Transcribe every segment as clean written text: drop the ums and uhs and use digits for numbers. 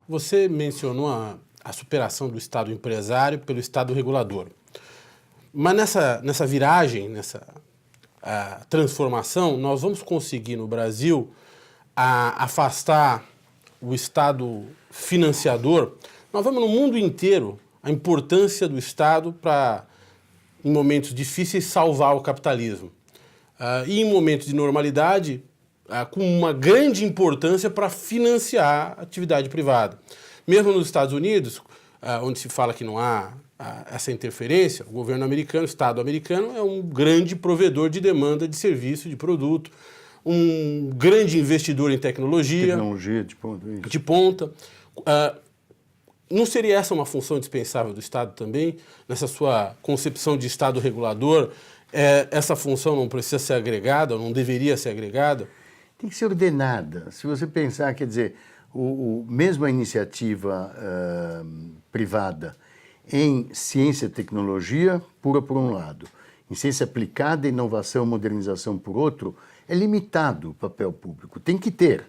Você mencionou a superação do Estado empresário pelo Estado regulador. Mas nessa viragem, nessa transformação, nós vamos conseguir no Brasil afastar o Estado financiador. Nós vemos no mundo inteiro a importância do Estado para, em momentos difíceis, salvar o capitalismo. E em momentos de normalidade, com uma grande importância para financiar a atividade privada. Mesmo nos Estados Unidos, onde se fala que não há essa interferência, o governo americano, o Estado americano, é um grande provedor de demanda de serviço, de produto, um grande investidor em tecnologia. Tecnologia de ponta. Isso. De ponta. Não seria essa uma função indispensável do Estado também? Nessa sua concepção de Estado regulador, essa função não precisa ser agregada, ou não deveria ser agregada? Tem que ser ordenada. Se você pensar, quer dizer, mesmo a iniciativa privada em ciência e tecnologia, pura por um lado, em ciência aplicada, inovação, modernização por outro, é limitado o papel público. Tem que ter,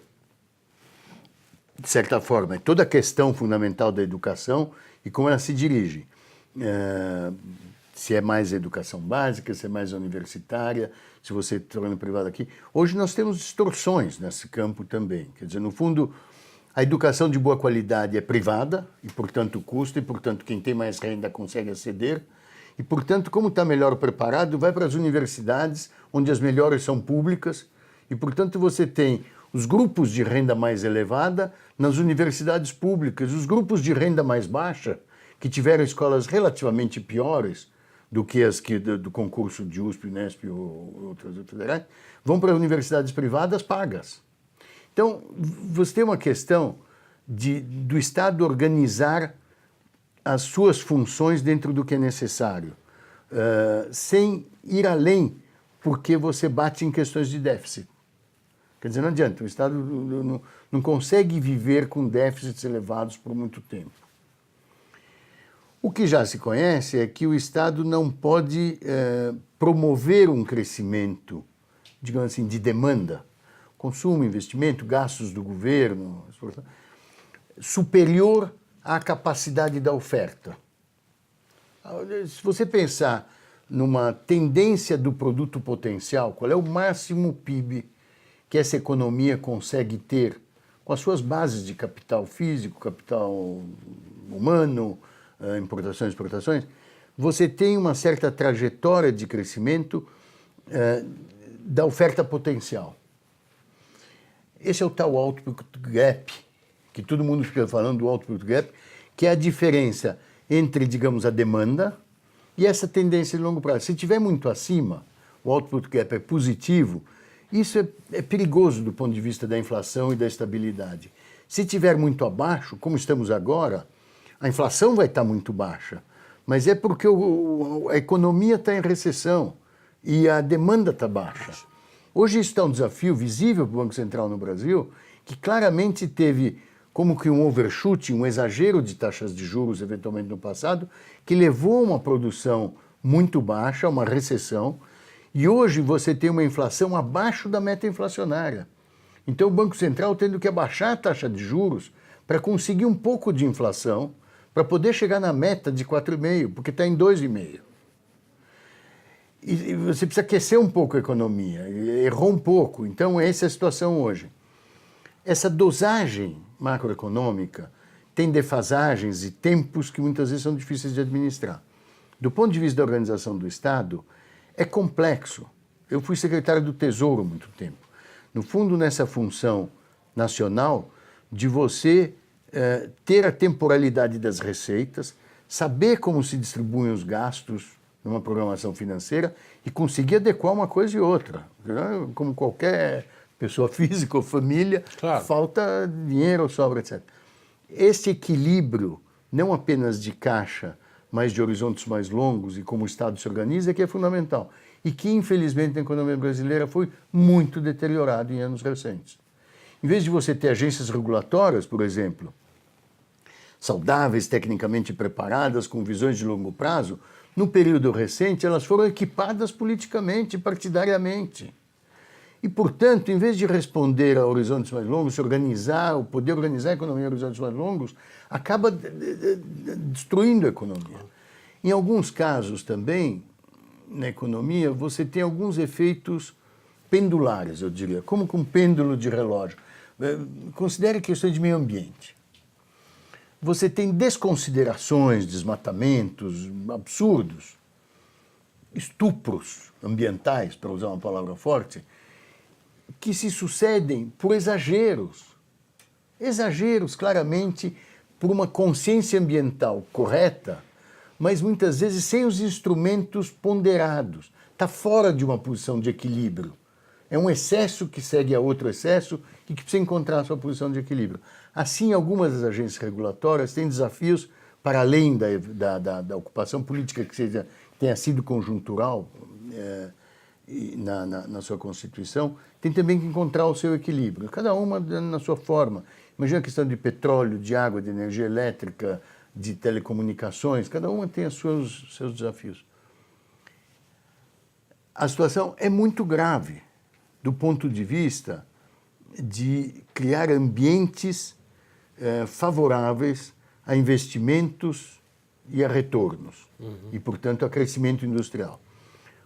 de certa forma, é toda a questão fundamental da educação e como ela se dirige. Se é mais educação básica, se é mais universitária, se você está falando privado aqui. Hoje nós temos distorções nesse campo também. Quer dizer, no fundo, a educação de boa qualidade é privada, e portanto custa, e portanto quem tem mais renda consegue aceder, e portanto, como está melhor preparado, vai para as universidades, onde as melhores são públicas, e portanto você tem os grupos de renda mais elevada nas universidades públicas, os grupos de renda mais baixa, que tiveram escolas relativamente piores do que as do concurso de USP, Unesp ou outras federais, vão para universidades privadas pagas. Então, você tem uma questão do Estado organizar as suas funções dentro do que é necessário, sem ir além, porque você bate em questões de déficit. Quer dizer, não adianta, o Estado não consegue viver com déficits elevados por muito tempo. O que já se conhece é que o Estado não pode promover um crescimento, digamos assim, de demanda, consumo, investimento, gastos do governo, superior à capacidade da oferta. Se você pensar numa tendência do produto potencial, qual é o máximo PIB que essa economia consegue ter com as suas bases de capital físico, capital humano, importações e exportações, você tem uma certa trajetória de crescimento da oferta potencial. Esse é o tal output gap, que todo mundo fica falando do output gap, que é a diferença entre, digamos, a demanda e essa tendência de longo prazo. Se estiver muito acima, o output gap é positivo, isso é perigoso do ponto de vista da inflação e da estabilidade. Se estiver muito abaixo, como estamos agora, a inflação vai estar muito baixa, mas é porque a economia está em recessão e a demanda está baixa. Hoje isso está um desafio visível para o Banco Central no Brasil, que claramente teve como que um overshoot, um exagero de taxas de juros, eventualmente no passado, que levou a uma produção muito baixa, uma recessão, e hoje você tem uma inflação abaixo da meta inflacionária. Então o Banco Central tendo que abaixar a taxa de juros para conseguir um pouco de inflação, para poder chegar na meta de 4,5%, porque está em 2,5%. E você precisa aquecer um pouco a economia, errou um pouco. Então essa é a situação hoje. Essa dosagem macroeconômica tem defasagens e tempos que muitas vezes são difíceis de administrar. Do ponto de vista da organização do Estado, é complexo. Eu fui secretário do Tesouro há muito tempo. No fundo, nessa função nacional de você ter a temporalidade das receitas, saber como se distribuem os gastos numa programação financeira e conseguir adequar uma coisa e outra. Como qualquer pessoa física ou família, claro, falta dinheiro ou sobra, etc. Esse equilíbrio, não apenas de caixa, mas de horizontes mais longos e como o Estado se organiza, é que é fundamental. E que, infelizmente, na economia brasileira foi muito deteriorado em anos recentes. Em vez de você ter agências regulatórias, por exemplo, saudáveis, tecnicamente preparadas, com visões de longo prazo, no período recente elas foram equipadas politicamente, partidariamente. E, portanto, em vez de responder a horizontes mais longos, se organizar, o poder organizar a economia a horizontes mais longos, acaba destruindo a economia. Em alguns casos também, na economia, você tem alguns efeitos pendulares, eu diria, como com um pêndulo de relógio. Considere questões de meio ambiente. Você tem desconsiderações, desmatamentos absurdos, estupros ambientais, para usar uma palavra forte, que se sucedem por exageros. Exageros, claramente, por uma consciência ambiental correta, mas muitas vezes sem os instrumentos ponderados. Está fora de uma posição de equilíbrio. É um excesso que segue a outro excesso e que precisa encontrar a sua posição de equilíbrio. Assim, algumas das agências regulatórias têm desafios para além da ocupação política que tenha sido conjuntural na sua Constituição, tem também que encontrar o seu equilíbrio, cada uma na sua forma. Imagina a questão de petróleo, de água, de energia elétrica, de telecomunicações, cada uma tem os seus desafios. A situação é muito grave do ponto de vista de criar ambientes favoráveis a investimentos e a retornos, e, portanto, a crescimento industrial,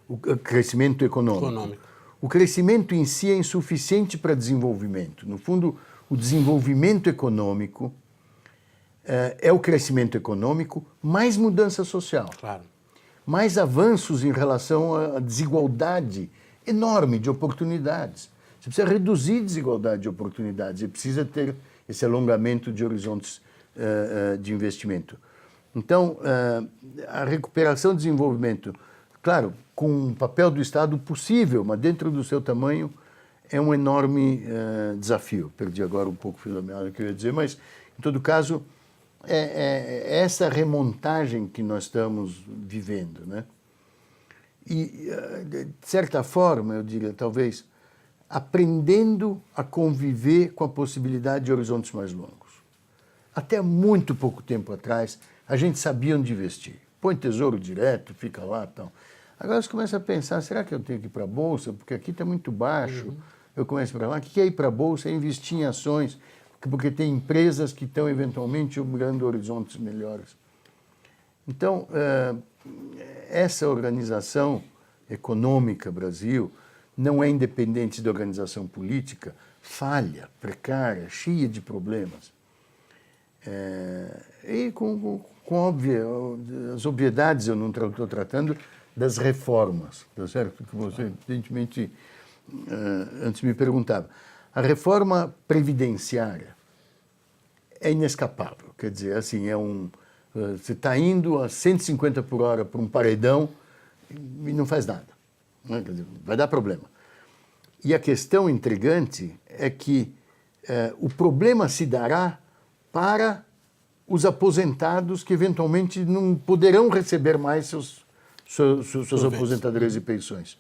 o crescimento econômico. O crescimento em si é insuficiente para desenvolvimento. No fundo, o desenvolvimento econômico é o crescimento econômico mais mudança social. Claro. Mais avanços em relação à desigualdade enorme de oportunidades. Você precisa reduzir a desigualdade de oportunidades e precisa ter esse alongamento de horizontes de investimento. Então, a recuperação e desenvolvimento, claro, com um papel do Estado possível, mas dentro do seu tamanho, é um enorme desafio. Perdi agora um pouco o fio da meada que eu ia dizer, mas, em todo caso, é essa remontagem que nós estamos vivendo, né? E, de certa forma, eu diria, talvez, aprendendo a conviver com a possibilidade de horizontes mais longos. Até muito pouco tempo atrás, a gente sabia onde investir. Põe tesouro direto, fica lá e tal. Agora você começa a pensar, será que eu tenho que ir para a Bolsa? Porque aqui está muito baixo. Eu começo para lá. O que é ir para a Bolsa? É investir em ações, porque tem empresas que estão eventualmente obrigando horizontes melhores. Então, essa organização econômica Brasil não é independente da organização política, falha, precária, cheia de problemas. E com as obviedades, eu não estou tratando das reformas, tá certo? Que você, evidentemente, antes me perguntava. A reforma previdenciária é inescapável, quer dizer, assim, você está indo a 150 por hora para um paredão e não faz nada. Né? Quer dizer, vai dar problema. E a questão intrigante é que o problema se dará para os aposentados que eventualmente não poderão receber mais suas aposentadorias e pensões.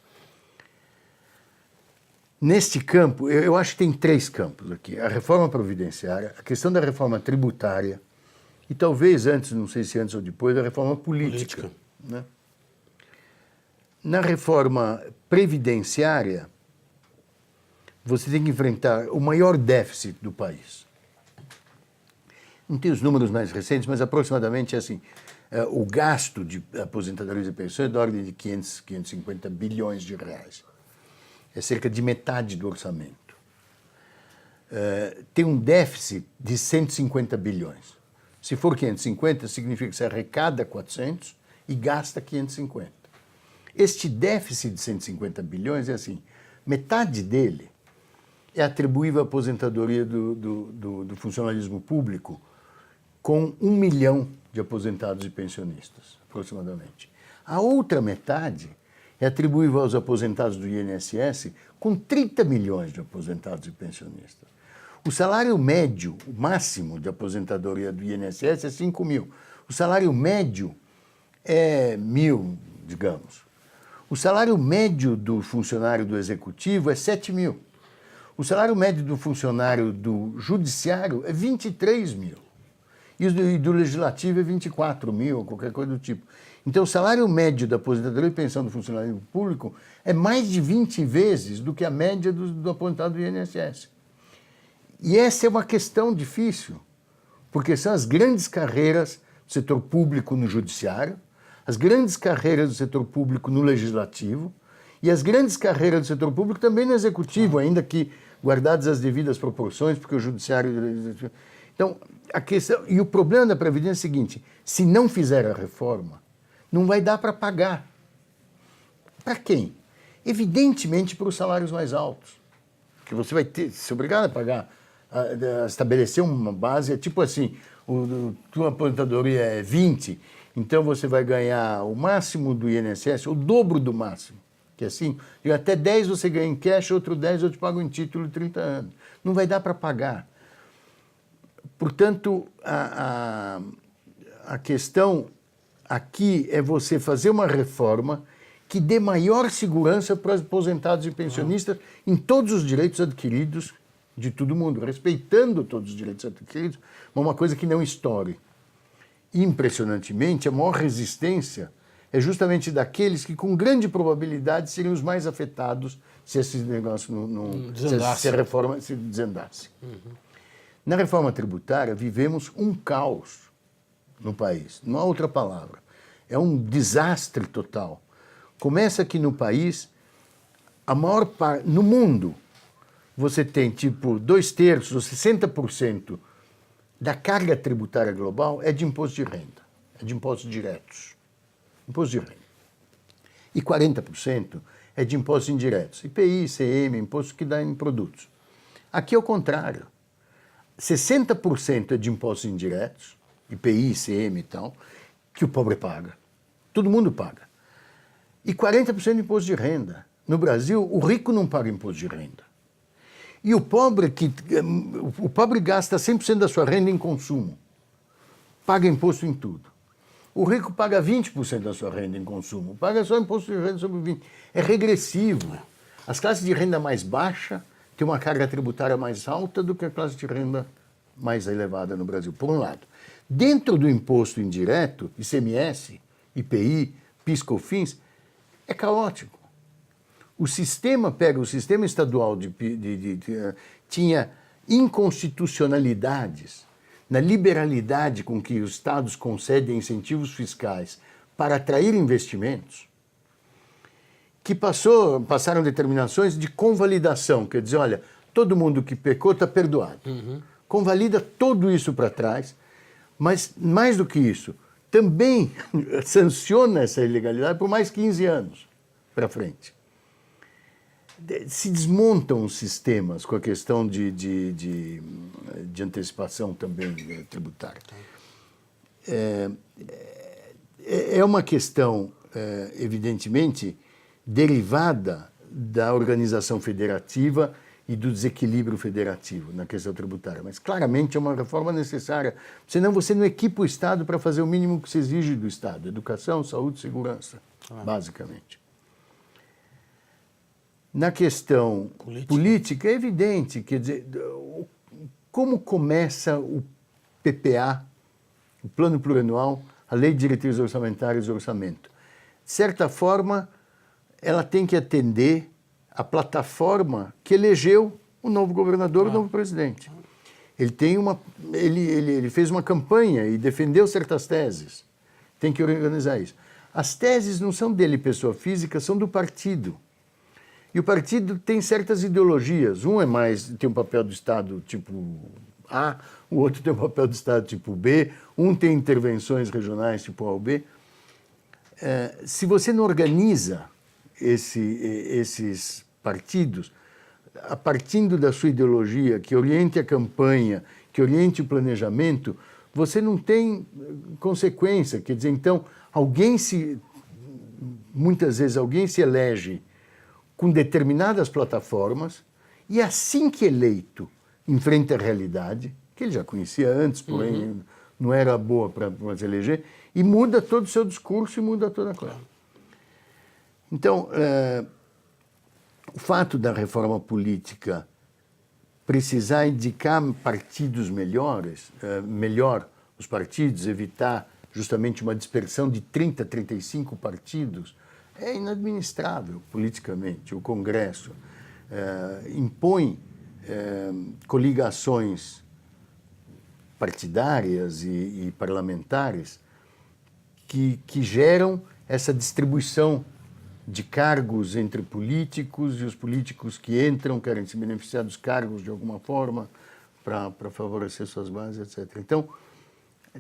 Neste campo, eu acho que tem 3 campos aqui. A reforma previdenciária, a questão da reforma tributária e talvez antes, não sei se antes ou depois, a reforma política. Né? Na reforma previdenciária, você tem que enfrentar o maior déficit do país. Não tenho os números mais recentes, mas aproximadamente é assim. O gasto de aposentadorias e pensões é da ordem de 550 bilhões de reais. É cerca de metade do orçamento. Tem um déficit de 150 bilhões. Se for 550, significa que você arrecada 400 e gasta 550. Este déficit de 150 bilhões é assim, metade dele é atribuível à aposentadoria do funcionalismo público, com 1 milhão de aposentados e pensionistas, aproximadamente. A outra metade é atribuível aos aposentados do INSS, com 30 milhões de aposentados e pensionistas. O salário médio, o máximo de aposentadoria do INSS é 5 mil. O salário médio é 1.000, digamos. O salário médio do funcionário do executivo é 7 mil. O salário médio do funcionário do judiciário é 23 mil. e do legislativo é 24 mil, qualquer coisa do tipo. Então, o salário médio da aposentadoria e pensão do funcionário público é mais de 20 vezes do que a média do aposentado do INSS. E essa é uma questão difícil, porque são as grandes carreiras do setor público no judiciário, as grandes carreiras do setor público no legislativo e as grandes carreiras do setor público também no executivo, ainda que guardadas as devidas proporções, porque o judiciário... Então, a questão... E o problema da Previdência é o seguinte, se não fizer a reforma, não vai dar para pagar. Para quem? Evidentemente para os salários mais altos, que você vai ter, se obrigado a pagar, a estabelecer uma base, é tipo assim, tua aposentadoria é 20, então você vai ganhar o máximo do INSS, o dobro do máximo, que é assim, e até 10 você ganha em cash, outro 10 eu te pago em título de 30 anos. Não vai dar para pagar. Portanto, a questão aqui é você fazer uma reforma que dê maior segurança para os aposentados e pensionistas em todos os direitos adquiridos de todo mundo, respeitando todos os direitos adquiridos, mas uma coisa que não estoure. Impressionantemente, a maior resistência é justamente daqueles que, com grande probabilidade, seriam os mais afetados se esse negócio se a reforma se desandasse. Na reforma tributária, vivemos um caos no país, não há outra palavra. É um desastre total. Começa aqui no país, a maior parte, no mundo, você tem tipo 2/3 ou 60% da carga tributária global é de imposto de renda, é de impostos diretos, imposto de renda. E 40% é de impostos indiretos, IPI, ICM, imposto que dá em produtos. Aqui é o contrário, 60% é de impostos indiretos, IPI, ICM e tal, que o pobre paga, todo mundo paga. E 40% de imposto de renda. No Brasil, o rico não paga imposto de renda. E o pobre gasta 100% da sua renda em consumo. Paga imposto em tudo. O rico paga 20% da sua renda em consumo. Paga só imposto de renda sobre 20%. É regressivo. As classes de renda mais baixa têm uma carga tributária mais alta do que a classe de renda mais elevada no Brasil, por um lado. Dentro do imposto indireto, ICMS, IPI, PIS/COFINS, é caótico. O sistema estadual tinha inconstitucionalidades na liberalidade com que os estados concedem incentivos fiscais para atrair investimentos, que passaram determinações de convalidação, quer dizer, olha, todo mundo que pecou está perdoado. Convalida tudo isso para trás, mas mais do que isso, também sanciona essa ilegalidade por mais 15 anos para frente. Se desmontam os sistemas com a questão de antecipação também tributária. É uma questão, evidentemente, derivada da organização federativa e do desequilíbrio federativo na questão tributária. Mas, claramente, é uma reforma necessária. Senão, você não equipa o Estado para fazer o mínimo que se exige do Estado. Educação, saúde, segurança, basicamente. Na questão política, é evidente, quer dizer, como começa o PPA, o Plano Plurianual, a Lei de Diretrizes Orçamentárias e Orçamento? De certa forma, ela tem que atender a plataforma que elegeu o novo governador, o novo presidente. Ele fez uma campanha e defendeu certas teses. Tem que organizar isso. As teses não são dele, pessoa física, são do partido. E o partido tem certas ideologias. Um tem um papel do Estado tipo A, o outro tem um papel do Estado tipo B, um tem intervenções regionais tipo A ou B. Se você não organiza esses partidos, partindo da sua ideologia, que oriente a campanha, que oriente o planejamento, você não tem consequência. Quer dizer, então, muitas vezes alguém se elege com determinadas plataformas e assim que eleito enfrenta a realidade, que ele já conhecia antes, porém não era boa para se eleger, e muda todo o seu discurso e muda toda a coisa. Então, o fato da reforma política precisar indicar partidos melhor os partidos, evitar justamente uma dispersão de 30, 35 partidos, é inadministrável politicamente. O Congresso impõe coligações partidárias e parlamentares que geram essa distribuição de cargos entre políticos, e os políticos que entram querem se beneficiar dos cargos de alguma forma para favorecer suas bases, etc. Então,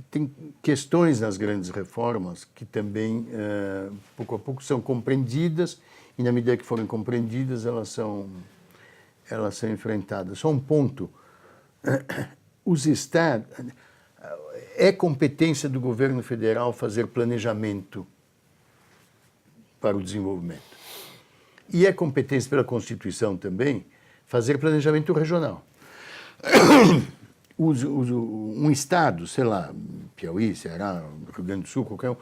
tem questões nas grandes reformas que também, pouco a pouco, são compreendidas, e na medida que forem compreendidas, elas são enfrentadas. Só um ponto. Os estados... É competência do governo federal fazer planejamento para o desenvolvimento. E é competência pela Constituição também fazer planejamento regional. Um estado, sei lá, Piauí, Ceará, Rio Grande do Sul, qualquer um,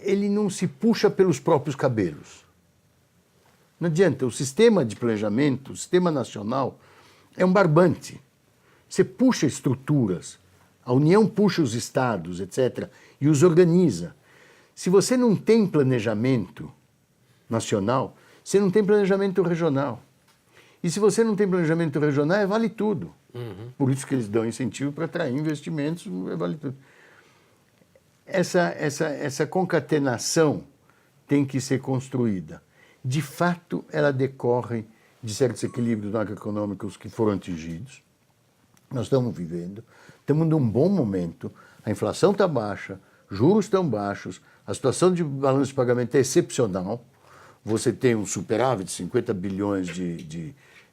ele não se puxa pelos próprios cabelos. Não adianta, o sistema de planejamento, o sistema nacional, é um barbante. Você puxa estruturas, a União puxa os estados, etc., e os organiza. Se você não tem planejamento nacional, você não tem planejamento regional. E se você não tem planejamento regional, vale tudo. Por isso que eles dão incentivo para atrair investimentos, vale tudo. Essa concatenação tem que ser construída. De fato, ela decorre de certos equilíbrios macroeconômicos que foram atingidos. Nós estamos vivendo, estamos num bom momento, a inflação está baixa, juros estão baixos, a situação de balanço de pagamento é excepcional, você tem um superávit de 50 bilhões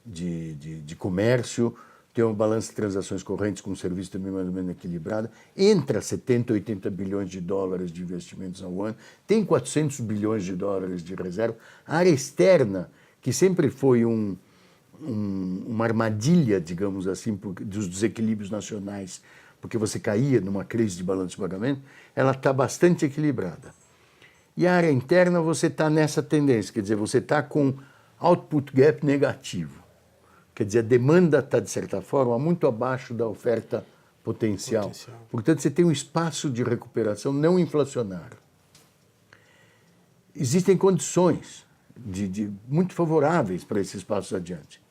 de comércio, tem um balanço de transações correntes com um serviço também mais ou menos equilibrado, entra 70, 80 bilhões de dólares de investimentos ao ano, tem 400 bilhões de dólares de reserva, a área externa, que sempre foi uma armadilha, digamos assim, dos desequilíbrios nacionais, porque você caía numa crise de balanço de pagamento, ela está bastante equilibrada. E a área interna você está nessa tendência, quer dizer, você está com output gap negativo. Quer dizer, a demanda está, de certa forma, muito abaixo da oferta potencial. Portanto, você tem um espaço de recuperação não inflacionário. Existem condições muito favoráveis para esses passos adiante.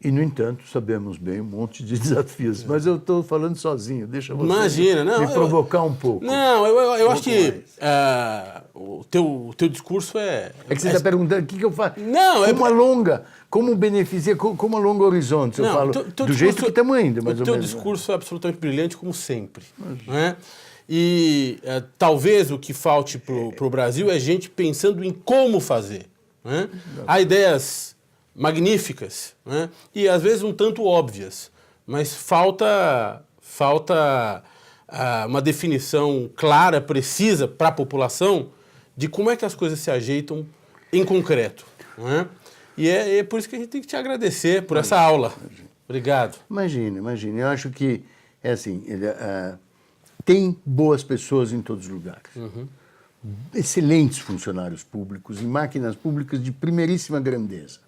E, no entanto, sabemos bem um monte de desafios. Mas eu estou falando sozinho, deixa você me provocar um pouco. Não, eu acho que o teu discurso é... É que você está perguntando o que eu faço. Não, como alonga, como beneficia, como alonga o horizonte. Eu falo do jeito que estamos indo, mais ou menos. O teu discurso é absolutamente brilhante, como sempre. Né? E talvez o que falte para o Brasil é gente pensando em como fazer. Né? Há ideias magníficas, né? E às vezes um tanto óbvias, mas falta uma definição clara, precisa para a população de como é que as coisas se ajeitam em concreto. Né? E é por isso que a gente tem que te agradecer por essa aula. Obrigado. Imagina. Eu acho que é assim, tem boas pessoas em todos os lugares. Excelentes funcionários públicos e máquinas públicas de primeiríssima grandeza.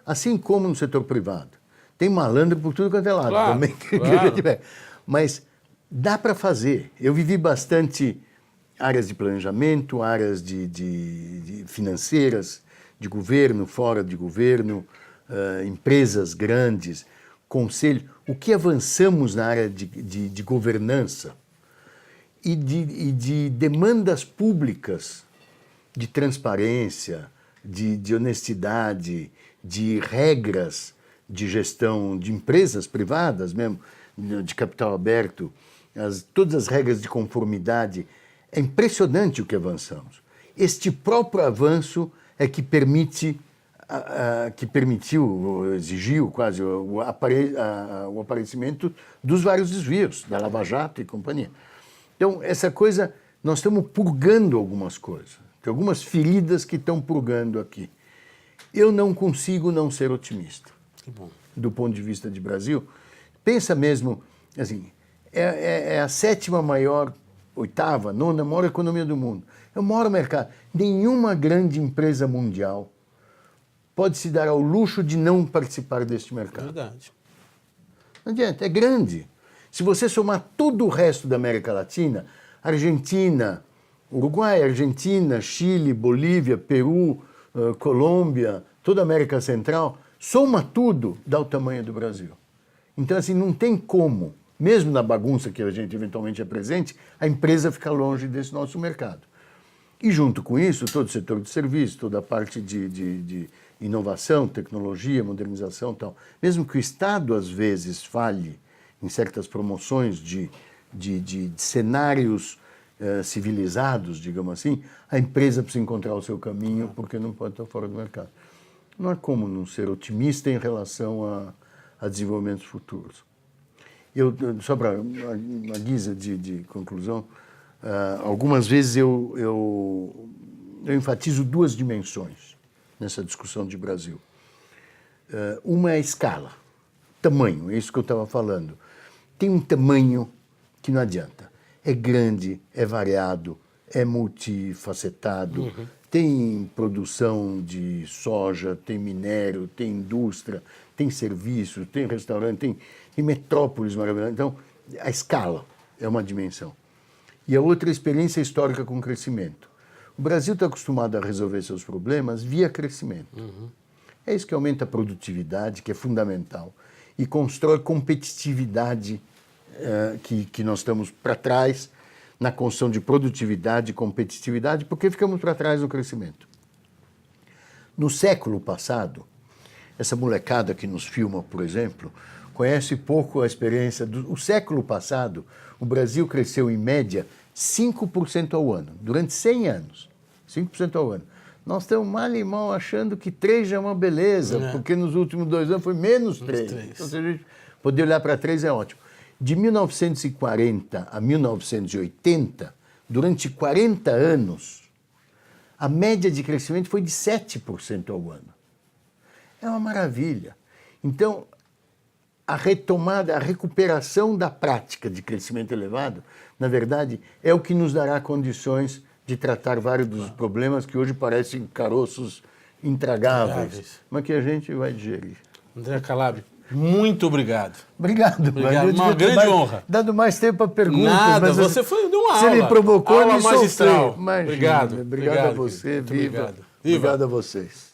Assim como no setor privado. Tem malandro por tudo quanto é lado também. Claro. Mas dá para fazer. Eu vivi bastante áreas de planejamento, áreas de financeiras, de governo, fora de governo, empresas grandes, conselho. O que avançamos na área de governança e de demandas públicas, de transparência, de honestidade, de regras de gestão de empresas privadas mesmo, de capital aberto, todas as regras de conformidade. É impressionante o que avançamos. Este próprio avanço é que exigiu quase o aparecimento dos vários desvios, da Lava Jato e companhia. Então, essa coisa, nós estamos purgando algumas coisas. Tem algumas feridas que estão purgando aqui. Eu não consigo não ser otimista. Que bom. Do ponto de vista de Brasil. Pensa mesmo, assim, é a sétima maior, oitava, nona maior economia do mundo. É o maior mercado. Nenhuma grande empresa mundial pode se dar ao luxo de não participar deste mercado. Verdade. Não adianta, é grande. Se você somar todo o resto da América Latina, Argentina, Uruguai, Argentina, Chile, Bolívia, Peru, Colômbia, toda a América Central, soma tudo, dá o tamanho do Brasil. Então, assim, não tem como, mesmo na bagunça que a gente eventualmente apresente, a empresa ficar longe desse nosso mercado. E junto com isso, todo o setor de serviço, toda a parte de inovação, tecnologia, modernização e tal. Mesmo que o Estado, às vezes, falhe em certas promoções de cenários civilizados, digamos assim, a empresa precisa encontrar o seu caminho porque não pode estar fora do mercado. Não há como não ser otimista em relação a desenvolvimentos futuros. Só para uma guisa de conclusão, algumas vezes eu enfatizo duas dimensões nessa discussão de Brasil. Uma é a escala, tamanho, é isso que eu estava falando. Tem um tamanho que não adianta. É grande, é variado, é multifacetado, tem produção de soja, tem minério, tem indústria, tem serviço, tem restaurante, tem metrópoles maravilhosas. Então, a escala é uma dimensão. E a outra é a experiência histórica com crescimento. O Brasil está acostumado a resolver seus problemas via crescimento. É isso que aumenta a produtividade, que é fundamental, e constrói competitividade, que nós estamos para trás na construção de produtividade e competitividade, porque ficamos para trás no crescimento. No século passado, essa molecada que nos filma, por exemplo, conhece pouco a experiência do século passado. O Brasil cresceu, em média, 5% ao ano, durante 100 anos. 5% ao ano. Nós estamos mal e mal achando que 3 já é uma beleza, porque nos últimos 2 anos foi menos 3. Então, se a gente poder olhar para 3 é ótimo. De 1940 a 1980, durante 40 anos, a média de crescimento foi de 7% ao ano. É uma maravilha. Então, a retomada, a recuperação da prática de crescimento elevado, na verdade, é o que nos dará condições de tratar vários dos problemas que hoje parecem caroços intragáveis, mas que a gente vai digerir. André Calabria, muito obrigado. Obrigado. Uma grande honra. Dado mais tempo para perguntas. Nada, mas você deu uma aula. Você me provocou, aula me magistral. Imagina. Obrigado. Obrigado a você, viva. Obrigado. Obrigado a vocês.